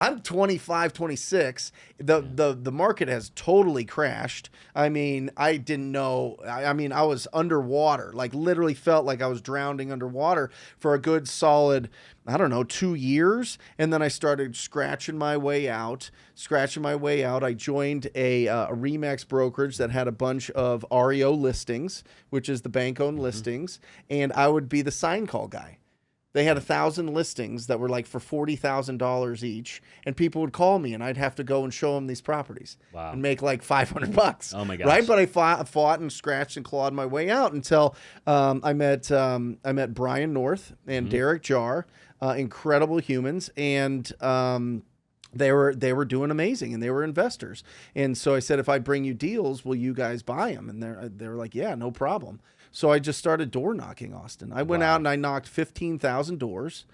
I'm 25, 26. The market has totally crashed. I mean, I didn't know. I mean, I was underwater, like literally felt like I was drowning underwater for a good solid, I don't know, 2 years. And then I started scratching my way out. I joined a Remax brokerage that had a bunch of REO listings, which is the bank-owned listings. And I would be the sign call guy. They had 1,000 listings that were like for $40,000 each, and people would call me, and I'd have to go and show them these properties and make like $500. Oh my gosh! Right, but I fought and scratched and clawed my way out until I met Brian North and Derek Jar, incredible humans, and they were doing amazing, and they were investors. And so I said, if I bring you deals, will you guys buy them? And they were like, yeah, no problem. So I just started door knocking, Austin. I went out and I knocked 15,000 doors,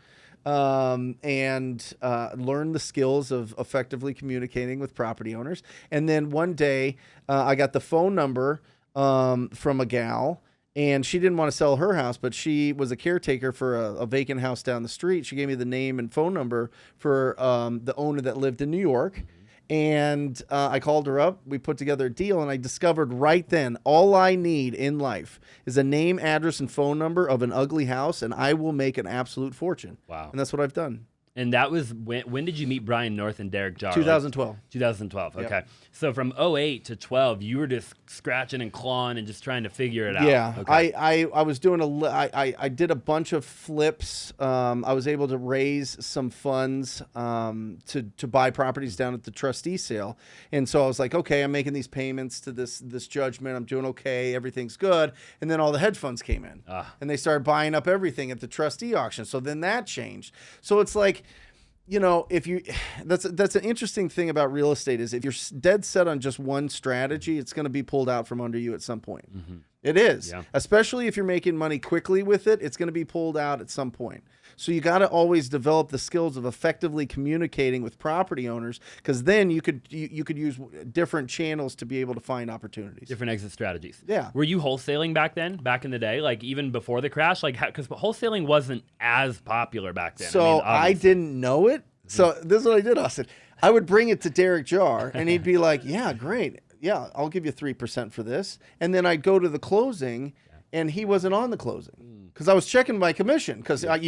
and learned the skills of effectively communicating with property owners. And then one day I got the phone number from a gal, and she didn't want to sell her house, but she was a caretaker for a vacant house down the street. She gave me the name and phone number for the owner that lived in New York. And I called her up. We put together a deal, and I discovered right then all I need in life is a name, address, and phone number of an ugly house, and I will make an absolute fortune. Wow. And that's what I've done. And that was when did you meet Brian North and Derek Jar? 2012. 2012. Okay. Yep. So from 08 to 12, you were just scratching and clawing and just trying to figure it out. Yeah. Okay. I was doing I did a bunch of flips. I was able to raise some funds to buy properties down at the trustee sale. And so I was like, okay, I'm making these payments to this judgment. I'm doing okay. Everything's good. And then all the hedge funds came in and they started buying up everything at the trustee auction. So then that changed. So it's like, you know, if you, that's an interesting thing about real estate is if you're dead set on just one strategy, it's going to be pulled out from under you at some point. It is, especially if you're making money quickly with it, it's going to be pulled out at some point. So you got to always develop the skills of effectively communicating with property owners, because then you could use different channels to be able to find opportunities. Different exit strategies. Yeah. Were you wholesaling back in the day, like even before the crash? Like, because wholesaling wasn't as popular back then. So I mean, didn't know it. So this is what I did, Austin. I would bring it to Derek Jar, and he'd be like, yeah, great. Yeah, I'll give you 3% for this. And then I'd go to the closing, and he wasn't on the closing because I was checking my commission. Because when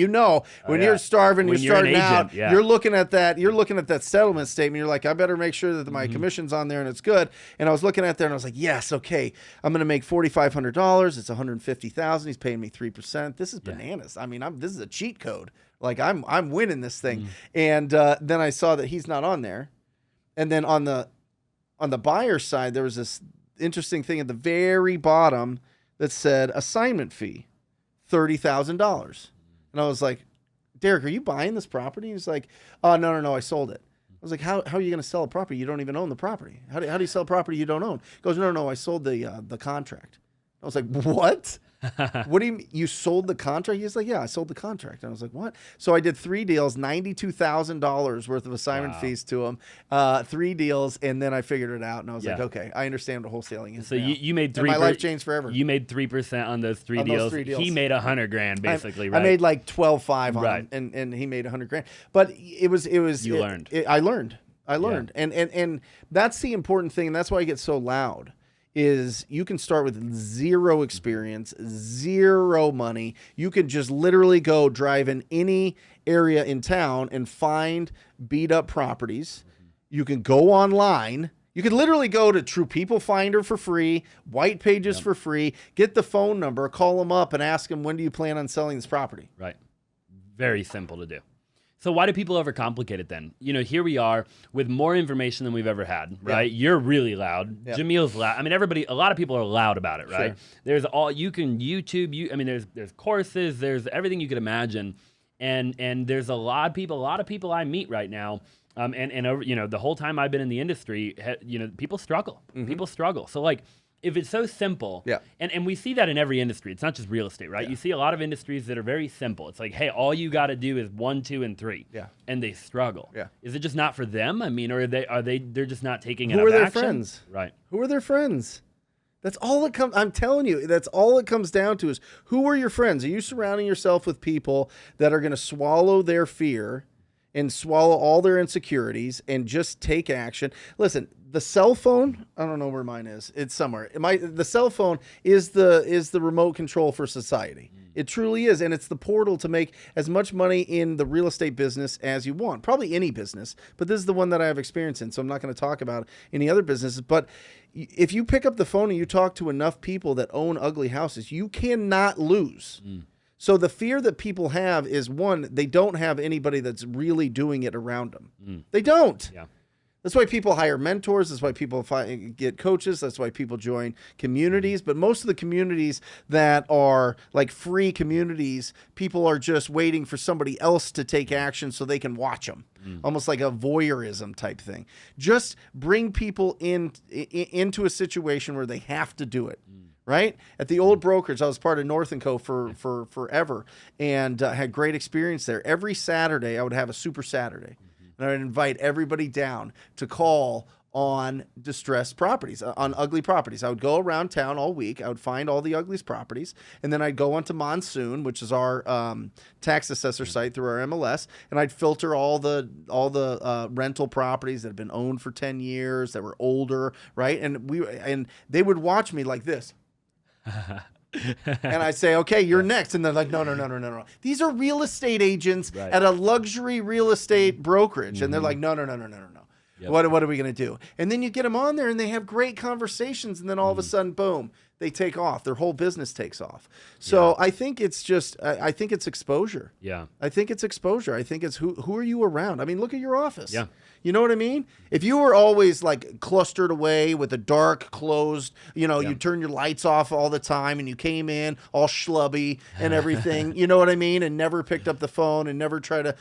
you're starving, When you're starting out, agent, you're looking at that settlement statement. You're like, I better make sure that my commission's on there and it's good. And I was looking at there, and I was like, yes, okay, I'm going to make $4,500. It's $150,000. He's paying me 3%. This is bananas. I mean, this is a cheat code. Like I'm winning this thing. And then I saw that he's not on there. And then on the buyer side, there was this interesting thing at the very bottom that said assignment fee, $30,000. And I was like, Derek, are you buying this property? He's like, oh, no, I sold it. I was like, how are you going to sell a property? You don't even own the property. How do you sell a property you don't own? He goes, no, I sold the contract. I was like, what? What do you mean? You sold the contract? He's like, yeah, I sold the contract. And I was like, what? So I did 3 deals, $92,000 worth of assignment fees to him, 3 deals, and then I figured it out. And I was like, okay, I understand what wholesaling is. So now. you made 3%. My life changed forever. You made 3% on those 3 deals. He made $100,000 basically, right? I made like 12.5 on Right. him, and he made $100,000. But it was. Learned. I learned, and that's the important thing, and that's why I get so loud. Is you can start with 0 experience, 0 money. You can just literally go drive in any area in town and find beat up properties. You can go online. You can literally go to True People Finder for free, White Pages for free, get the phone number, call them up and ask them, when do you plan on selling this property? Right. Very simple to do. So why do people overcomplicate it then? You know, here we are with more information than we've ever had, right? You're really loud. Jamil's loud. I mean, a lot of people are loud about it, right? Sure. There's you can YouTube, there's courses, there's everything you could imagine. And there's a lot of people I meet right now. And over, the whole time I've been in the industry, people struggle. People struggle. So like, if it's so simple, and we see that in every industry, it's not just real estate, right? You see a lot of industries that are very simple. It's like, hey, all you got to do is 1, 2, and 3, and they struggle. Is it just not for them? I mean, or they're just not taking enough action? Who are their friends? Right. Who are their friends? That's all it comes. I'm telling you, that's all it comes down to is who are your friends? Are you surrounding yourself with people that are going to swallow their fear and swallow all their insecurities and just take action. Listen, the cell phone, I don't know where mine is. It's somewhere. The cell phone is the remote control for society. It truly is, and it's the portal to make as much money in the real estate business as you want. Probably any business, but this is the one that I have experience in, so I'm not going to talk about any other businesses. But if you pick up the phone and you talk to enough people that own ugly houses, you cannot lose. So the fear that people have is, one, they don't have anybody that's really doing it around them. They don't. Yeah. That's why people hire mentors. That's why people get coaches. That's why people join communities. But most of the communities that are like free communities, people are just waiting for somebody else to take action so they can watch them. Almost like a voyeurism type thing. Just bring people into a situation where they have to do it. Right? At the old brokerage, I was part of North & Co. for forever and had great experience there. Every Saturday, I would have a Super Saturday. And I would invite everybody down to call on distressed properties, on ugly properties. I would go around town all week. I would find all the ugliest properties. And then I'd go onto Monsoon, which is our tax assessor site through our MLS. And I'd filter all the rental properties that had been owned for 10 years, that were older, right? And they would watch me like this. And I say, okay, you're next. And they're like, no. These are real estate agents at a luxury real estate brokerage. And they're like, no. Yep. What are we going to do? And then you get them on there and they have great conversations. And then all of a sudden, boom, they take off. Their whole business takes off. So I think it's I think it's exposure. Yeah. I think it's exposure. I think it's who are you around? I mean, look at your office. Yeah. You know what I mean? If you were always like clustered away with a dark, closed, you turn your lights off all the time and you came in all schlubby and everything, you know what I mean? And never picked up the phone and never try to,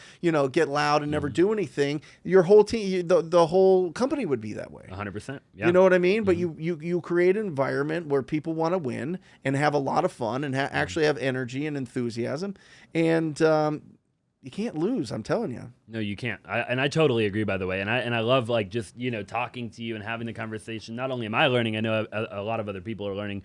get loud and never do anything. Your whole team, the whole company would be that way. 100%. Yeah. You know what I mean? But you create an environment where people want to win and have a lot of fun and actually have energy and enthusiasm. And, you can't lose, I'm telling you. No, you can't. I totally agree, by the way. And I love like just, talking to you and having the conversation. Not only am I learning, I know a lot of other people are learning